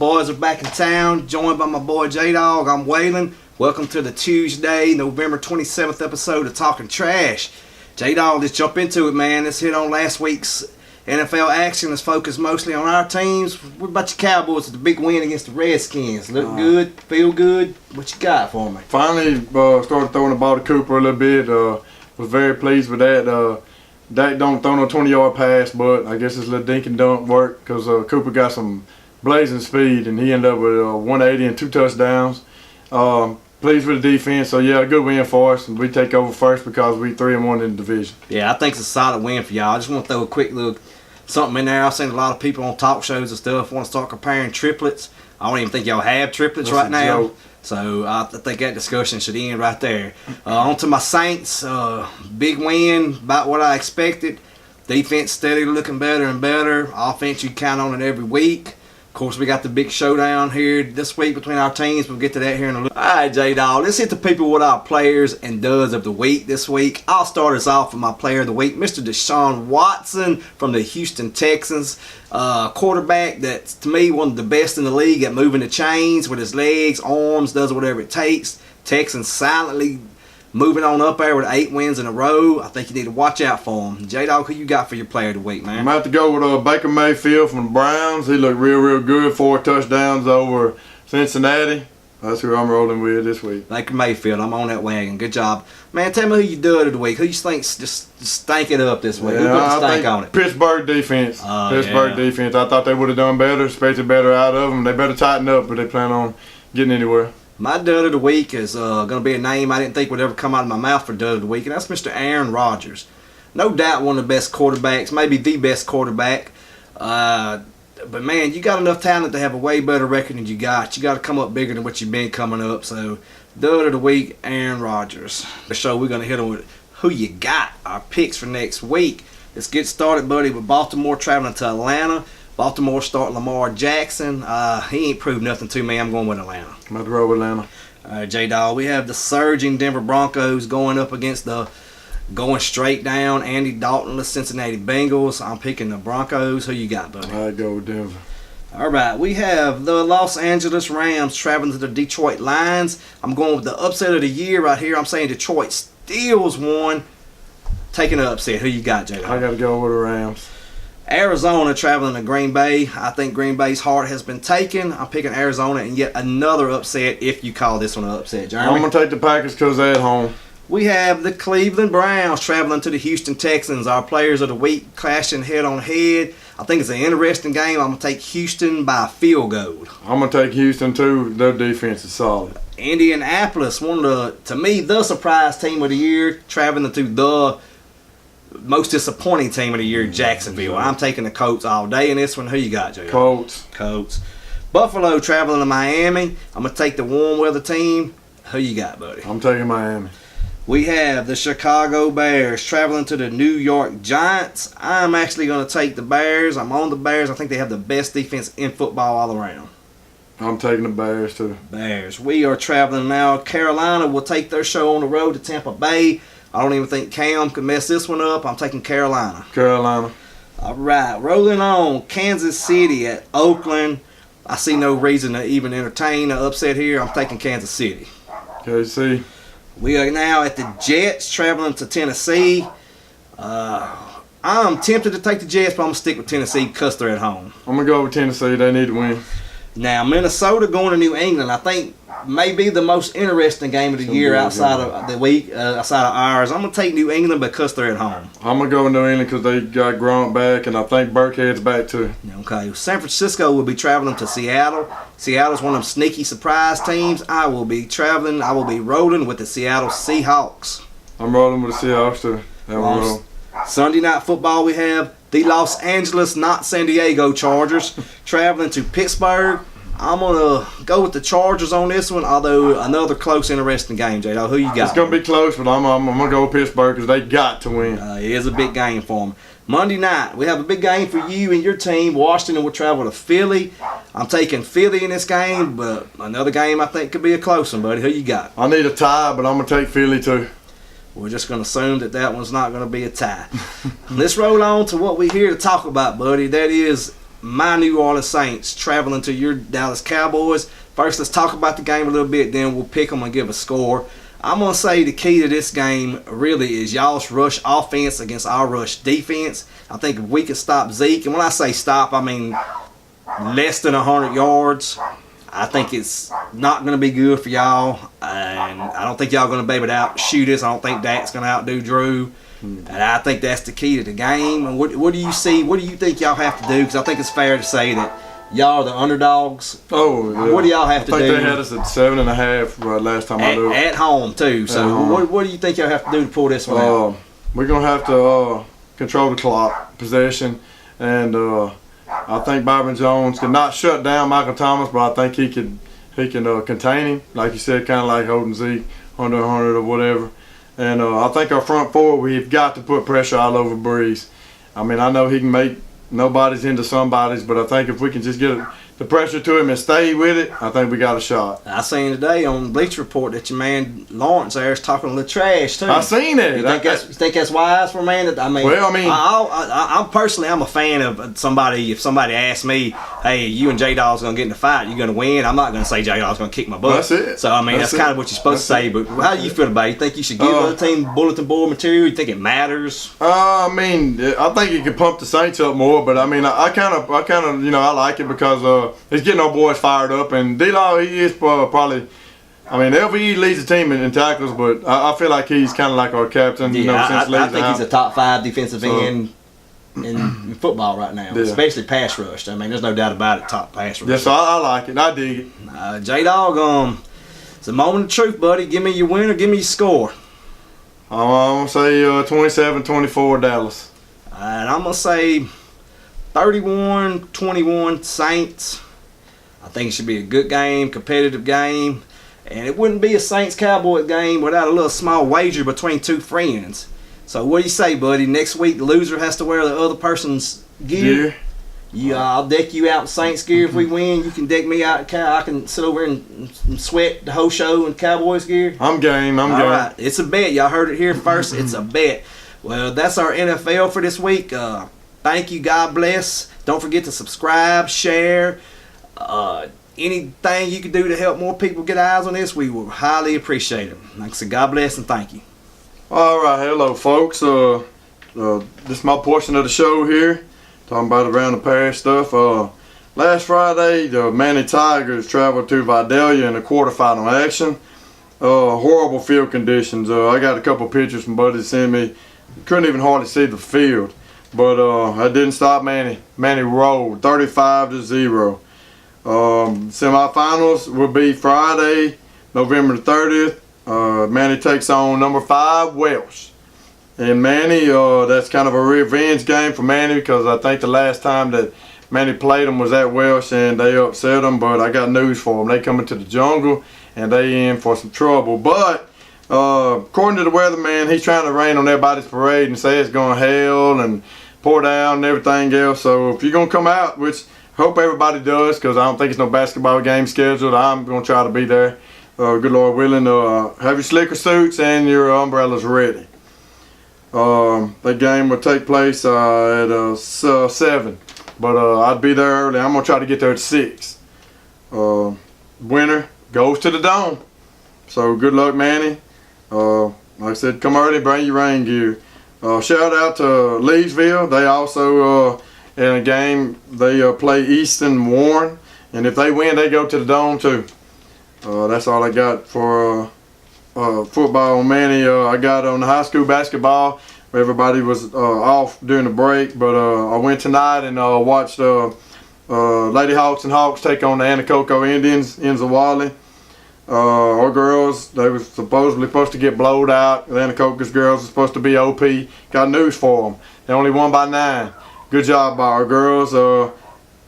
boys are back in town, joined by my boy J-Dog. I'm Waylon. Welcome to the Tuesday, November 27th episode of Talking Trash. J-Dog, let's jump into it, man. Let's hit on last week's NFL action. Let's focus mostly on our teams. What about your Cowboys with the big win against the Redskins? Look good, feel good. What you got for me? Finally started throwing the ball to Cooper a little bit. Was very pleased with that. Dak don't throw no 20-yard pass, but I guess his little dink and dunk worked because Cooper got some blazing speed, and he ended up with 180 and 2 touchdowns. Pleased with the defense, so yeah, a good win for us. We take over first because we 3-1 in the division. Yeah, I think it's a solid win for y'all. I just want to throw a quick little something in there. I've seen a lot of people on talk shows and stuff want to start comparing triplets. I don't even think y'all have triplets right now. Joke. So I think that discussion should end right there. On to my Saints. Big win, about what I expected. Defense steadily looking better and better. Offense, you count on it every week. Of course, we got the big showdown here this week between our teams. We'll get to that here in a little. All right, J-Dog, let's hit the people with our players and duds of the week this week. I'll start us off with my player of the week, Mr. Deshaun Watson from the Houston Texans. Quarterback that's, to me, one of the best in the league at moving the chains with his legs, arms, does whatever it takes. Texans silently moving on up there with 8 wins in a row. I think you need to watch out for him. J-Dog, who you got for your player of the week, man? I'm about to go with Baker Mayfield from the Browns. He looked real good. 4 touchdowns over Cincinnati. That's who I'm rolling with this week. Baker Mayfield, I'm on that wagon. Good job. Man, tell me who you dud of the week. Who you think's just stank it up this week? Who put the stank on it? Pittsburgh defense. Defense. I thought they would have done better, expected better out of them. They better tighten up, but they plan on getting anywhere. My dud of the week is going to be a name I didn't think would ever come out of my mouth for dud of the week, and that's Mr. Aaron Rodgers. No doubt one of the best quarterbacks, maybe the best quarterback. But, man, you got enough talent to have a way better record than you got. You got to come up bigger than what you've been coming up. So, dud of the week, Aaron Rodgers. The show we're going to hit on with who you got, our picks for next week. Let's get started, buddy, with Baltimore traveling to Atlanta. Baltimore start Lamar Jackson. He ain't proved nothing to me. I'm going with Atlanta. I'm about to roll with Atlanta. J-Dog, we have the surging Denver Broncos going up against the going straight down Andy Dalton-less Cincinnati Bengals. I'm picking the Broncos. Who you got, buddy? I go with Denver. All right, we have the Los Angeles Rams traveling to the Detroit Lions. I'm going with the upset of the year right here. I'm saying Detroit steals one. Taking an upset. Who you got, J-Dog? I got to go with the Rams. Arizona traveling to Green Bay. I think Green Bay's heart has been taken. I'm picking Arizona and yet another upset if you call this one an upset, Jeremy. I'm going to take the Packers because they're at home. We have the Cleveland Browns traveling to the Houston Texans. Our players of the week clashing head on head. I think it's an interesting game. I'm going to take Houston by a field goal. I'm going to take Houston too. Their defense is solid. Indianapolis, one of the, to me, the surprise team of the year, traveling to the most disappointing team of the year, Jacksonville. I'm taking the Colts all day in this one. Who you got, Jay? Colts. Buffalo traveling to Miami. I'm going to take the warm weather team. Who you got, buddy? I'm taking Miami. We have the Chicago Bears traveling to the New York Giants. I'm actually going to take the Bears. I'm on the Bears. I think they have the best defense in football all around. I'm taking the Bears too. Bears. We are traveling now. Carolina will take their show on the road to Tampa Bay. I don't even think Cam could mess this one up. I'm taking Carolina. All right, rolling on. Kansas City at Oakland. I see no reason to even entertain an upset here. I'm taking Kansas City. KC. We are now at the Jets traveling to Tennessee. I'm tempted to take the Jets, but I'm going to stick with Tennessee because they're at home. I'm going to go with Tennessee. They need to win. Now, Minnesota going to New England, I think maybe the most interesting game of the year outside of the week, outside of ours. I'm going to take New England because they're at home. I'm going to go with New England because they got Gronk back, and I think Burkhead's back too. Okay. San Francisco will be traveling to Seattle. Seattle's one of them sneaky surprise teams. I will be rolling with the Seattle Seahawks. I'm rolling with the Seahawks too. Sunday Night Football, we have the Los Angeles, not San Diego Chargers traveling to Pittsburgh. I'm going to go with the Chargers on this one, although another close, interesting game, J-Dog. Who you got? It's going to be close, but I'm going to go with Pittsburgh because they got to win. It is a big game for them. Monday night, we have a big game for you and your team. Washington will travel to Philly. I'm taking Philly in this game, but another game I think could be a close one, buddy. Who you got? I need a tie, but I'm going to take Philly too. We're just going to assume that one's not going to be a tie. Let's roll on to what we're here to talk about, buddy. That is my New Orleans Saints traveling to your Dallas Cowboys. First, let's talk about the game a little bit, then we'll pick them and give a score. I'm going to say the key to this game really is y'all's rush offense against our rush defense. I think if we can stop Zeke, and when I say stop, I mean less than 100 yards, I think it's not going to be good for y'all. And I don't think y'all going to be able to outshoot us. I don't think Dak's going to outdo Drew. And I think that's the key to the game. And what do you see? What do you think y'all have to do? Because I think it's fair to say that y'all are the underdogs. Oh, yeah. What do y'all have to do? I think they had us at 7.5 last time I looked. At home, too. So what do you think y'all have to do to pull this one out? We're going to have to control the clock, possession, and I think Byron Jones can not shut down Michael Thomas, but I think he can contain him, like you said, kind of like holding Zeke under 100 or whatever. And I think our front four, we've got to put pressure all over Breeze. I mean, I know he can make nobody's into somebody's, but I think if we can just get the pressure to him and stay with it, I think we got a shot. I seen today on Bleacher Report that your man Lawrence there is talking a little trash too. I seen it. You think that's wise for a man? I'm personally I'm a fan of somebody. If somebody asks me, hey, you and J Daw's gonna get in a fight, you're gonna win. I'm not gonna say J Daw's gonna kick my butt. That's it. So I mean that's kind of what you're supposed to say. But how do you feel about it? You think you should give the other team bulletin board material? You think it matters? I think it could pump the Saints up more. But I mean, I kind of I like it because it's getting our boys fired up, and D-Law, he is probably, LVE leads the team in tackles, but I feel like he's kind of like our captain. I think he's a top 5 defensive end in football right now, especially pass rush. I mean, there's no doubt about it, top pass rush. Yes, I like it. I dig it. J-Dawg, it's a moment of truth, buddy. Give me your winner, give me your score. I'm going to say 27-24 Dallas. And I'm going to say 31-21 Saints. I think it should be a good game, competitive game. And it wouldn't be a Saints-Cowboys game without a little small wager between two friends. So what do you say, buddy? Next week, the loser has to wear the other person's gear. I'll deck you out in Saints gear if we win. You can deck me out in I can sit over and sweat the whole show in Cowboys gear. I'm game. All right. It's a bet. Y'all heard it here first. It's a bet. Well, that's our NFL for this week. Thank you. God bless. Don't forget to subscribe, share. Anything you can do to help more people get eyes on this, we will highly appreciate it. Like I said, God bless and thank you. All right, hello folks. This is my portion of the show here, talking about around the parish stuff. Last Friday, the Manny Tigers traveled to Vidalia in the quarterfinal action. Horrible field conditions. I got a couple pictures from buddies sent me. Couldn't even hardly see the field, but I didn't stop Manny. Manny rolled 35-0. Semifinals will be Friday, November the 30th. Manny takes on number 5 Welsh. And Manny, that's kind of a revenge game for Manny because I think the last time that Manny played him was at Welsh and they upset him. But I got news for them. They coming to the jungle and they in for some trouble. But according to the weatherman, he's trying to rain on everybody's parade and say it's going to hail and pour down and everything else. So if you're going to come out, which hope everybody does, because I don't think it's no basketball game scheduled. I'm going to try to be there. Good Lord willing. Have your slicker suits and your umbrellas ready. That game will take place at 7. But I'd be there early. I'm going to try to get there at 6. Winner goes to the Dome. So good luck, Manny. Like I said, come early, bring your rain gear. Shout out to Leesville. They also... in a game, they play Easton Warren, and if they win, they go to the Dome too. That's all I got for football on Manny. I got on the high school basketball. Everybody was off during the break, but I went tonight and watched Lady Hawks and Hawks take on the Anacoco Indians in Zawali. Our girls, they were supposed to get blowed out. The Anacoco's girls were supposed to be OP. Got news for them. They only won by 9. Good job by our girls.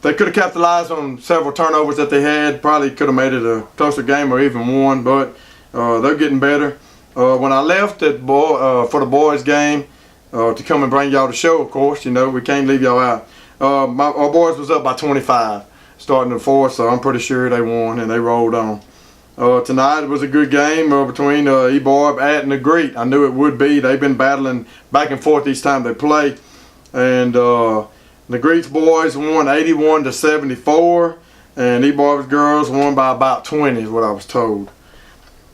They could have capitalized on several turnovers that they had. Probably could have made it a closer game or even won, but they're getting better. When I left for the boys game to come and bring y'all the show, of course, we can't leave y'all out. Our boys was up by 25 starting the 4th, so I'm pretty sure they won and they rolled on. Tonight it was a good game between Ebarb, Atten, and Greet. I knew it would be. They've been battling back and forth each time they play. And The Greets boys won 81-74, and E-Barbers girls won by about 20 is what I was told.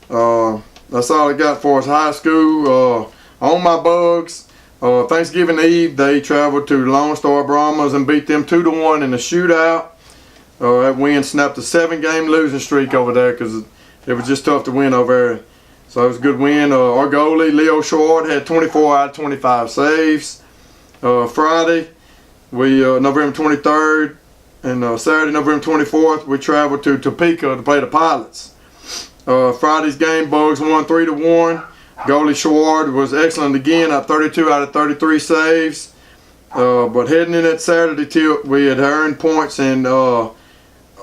That's all I got for us high school. On my Bugs, Thanksgiving Eve, they traveled to Lone Star Brahmas and beat them 2-1 in a shootout. That win snapped a 7-game losing streak over there because it was just tough to win over there. So it was a good win. Our goalie, Leo Short, had 24 out of 25 saves. Friday, November 23rd, and Saturday, November 24th, we traveled to Topeka to play the Pilots. Friday's game, Bugs won 3-1. Goalie Short was excellent again, at 32 out of 33 saves. But heading in that Saturday tilt, we had earned points in our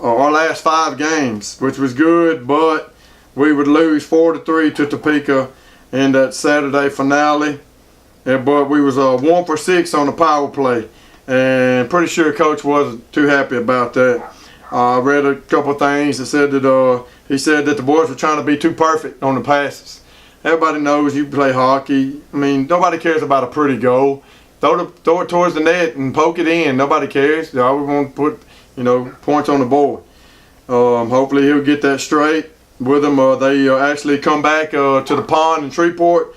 last 5 games, which was good, but we would lose 4-3 to Topeka in that Saturday finale. But we was 1 for 6 on the power play, and pretty sure Coach wasn't too happy about that. I read a couple of things that said that he said that the boys were trying to be too perfect on the passes. Everybody knows you play hockey. I mean, nobody cares about a pretty goal. Throw it towards the net and poke it in. Nobody cares. They always want to put points on the board. Hopefully he'll get that straight with them. They actually come back to the pond in Shreveport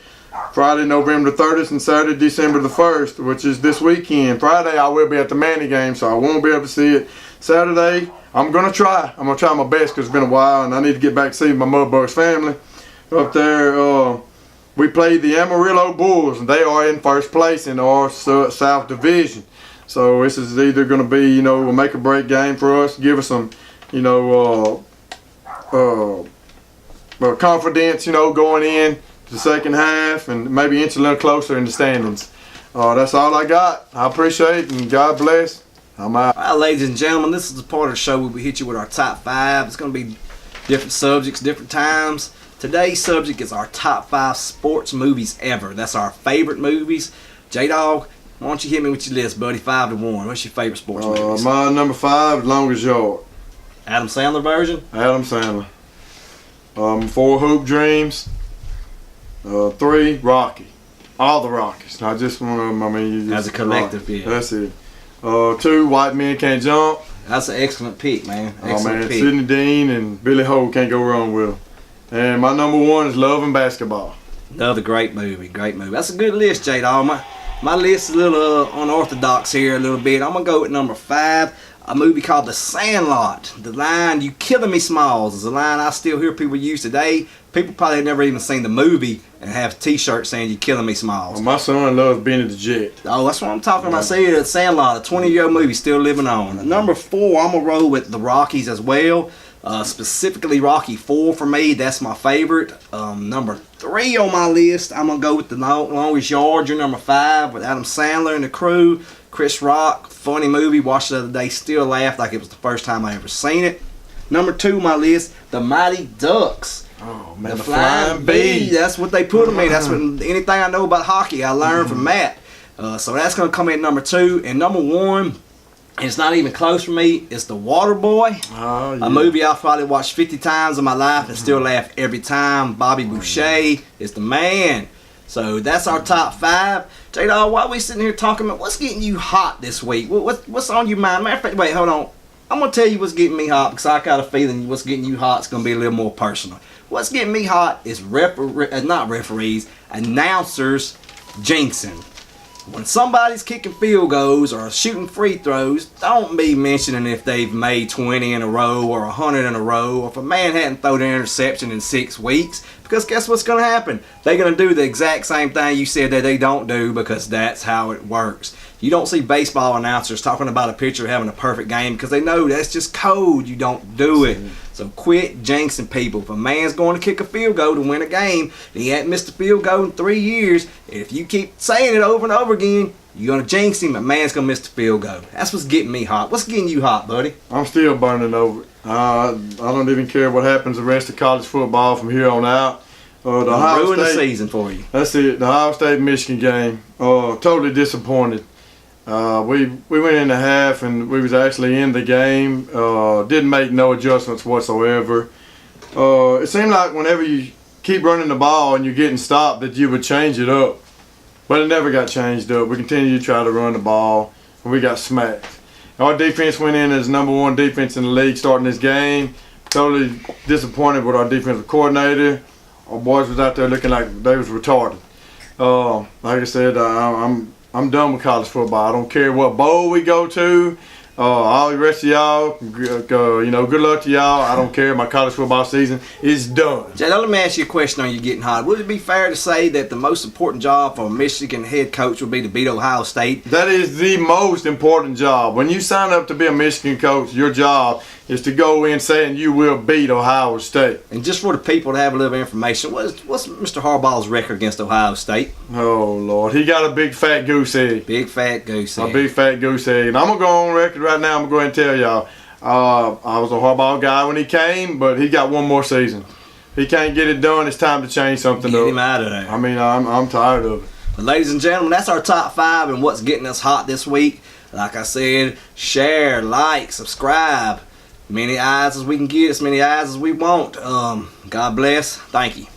Friday, November 30th, and Saturday, December the 1st, which is this weekend. Friday, I will be at the Manny game, so I won't be able to see it. Saturday, I'm going to try. I'm going to try my best because it's been a while, and I need to get back to see my Mudbugs family up there. We played the Amarillo Bulls, and they are in first place in our South Division. So this is either going to be, a make-or-break game for us, give us some, confidence, going in the second half, and maybe inch a little closer in the standings. That's all I got. I appreciate it, and God bless. I'm out. All right, ladies and gentlemen, this is the part of the show where we hit you with our top 5. It's going to be different subjects, different times. Today's subject is our top 5 sports movies ever. That's our favorite movies. J-Dog, why don't you hit me with your list, buddy? 5-1. What's your favorite sports movies? My number 5, Longest Yard. Adam Sandler version? Adam Sandler. 4, Hoop Dreams. 3, Rocky. All the Rockies, not just one of them. I mean, as a collective, Rocky. Yeah. That's it. 2, White Men Can't Jump. That's an excellent pick, man. Excellent pick. Sidney Dean and Billy Holt, can't go wrong with them. And my number 1 is Love and Basketball. Another great movie, great movie. That's a good list, J-Dog. My list is a little unorthodox here a little bit. I'm going to go with number 5, a movie called The Sandlot. The line, "You killing me, Smalls," is a line I still hear people use today. People probably have never even seen the movie and have t-shirts saying "You killing me, Smalls." Well, my son loves Benny the Jet. Oh, that's what I'm talking about. See, The Sandlot, a 20-year-old movie still living on. Number 4, I'm going to roll with the Rockies as well. Specifically Rocky 4 for me. That's my favorite. Number 3 on my list, I'm going to go with The Longest Yard. You're number 5 with Adam Sandler and the crew. Chris Rock, funny movie. Watched it the other day, still laughed like it was the first time I ever seen it. Number 2 on my list, The Mighty Ducks. Oh man, the Flying Bee. That's what they put them in. That's what anything I know about hockey I learned from Matt. So that's going to come in number 2. And number 1, it's not even close for me, it's The Waterboy. Oh, yeah. A movie I've probably watched 50 times in my life and still laugh every time. Bobby Boucher is the man. So that's our top 5. J-Dog, while we sitting here talking about what's getting you hot this week, what's on your mind? Matter of fact, wait, hold on. I'm going to tell you what's getting me hot because I got a feeling what's getting you hot is going to be a little more personal. What's getting me hot is not referees, announcers jinxing. When somebody's kicking field goals or shooting free throws, don't be mentioning if they've made 20 in a row or 100 in a row, or if a man hadn't thrown an interception in 6 weeks, because guess what's going to happen? They're going to do the exact same thing you said that they don't do, because that's how it works. You don't see baseball announcers talking about a pitcher having a perfect game because they know that's just code. You don't do it. So quit jinxing people. If a man's going to kick a field goal to win a game, he hadn't missed a field goal in 3 years. If you keep saying it over and over again, you're going to jinx him. A man's going to miss the field goal. That's what's getting me hot. What's getting you hot, buddy? I'm still burning over it. I don't even care what happens the rest of college football from here on out. Ruin the season for you. That's it. The Ohio State-Michigan game. Totally disappointed. We went in the half and we was actually in the game. Didn't make no adjustments whatsoever. It seemed like whenever you keep running the ball and you're getting stopped that you would change it up. But it never got changed up. We continued to try to run the ball. and we got smacked. Our defense went in as #1 defense in the league starting this game. Totally disappointed with our defensive coordinator. Our boys was out there looking like they was retarded. Like I said, I'm done with college football. I don't care what bowl we go to. All the rest of y'all, good luck to y'all. I don't care. My college football season is done. Jay, let me ask you a question on you getting hot. Would it be fair to say that the most important job for a Michigan head coach would be to beat Ohio State? That is the most important job. When you sign up to be a Michigan coach, your job is to go in saying you will beat Ohio State. And just for the people to have a little information, what's Mr. Harbaugh's record against Ohio State? Oh, Lord. He got a big fat goose egg. Big fat goose egg. A big fat goose egg. And I'm going to go on record right now. I'm going to go ahead and tell y'all. I was a Harbaugh guy when he came, but he got one more season. He can't get it done. It's time to change something. Get him out of there. I mean, I'm tired of it. But ladies and gentlemen, that's our top 5 and what's getting us hot this week. Like I said, share, like, subscribe. Many eyes as we can get, as many eyes as we want. God bless. Thank you.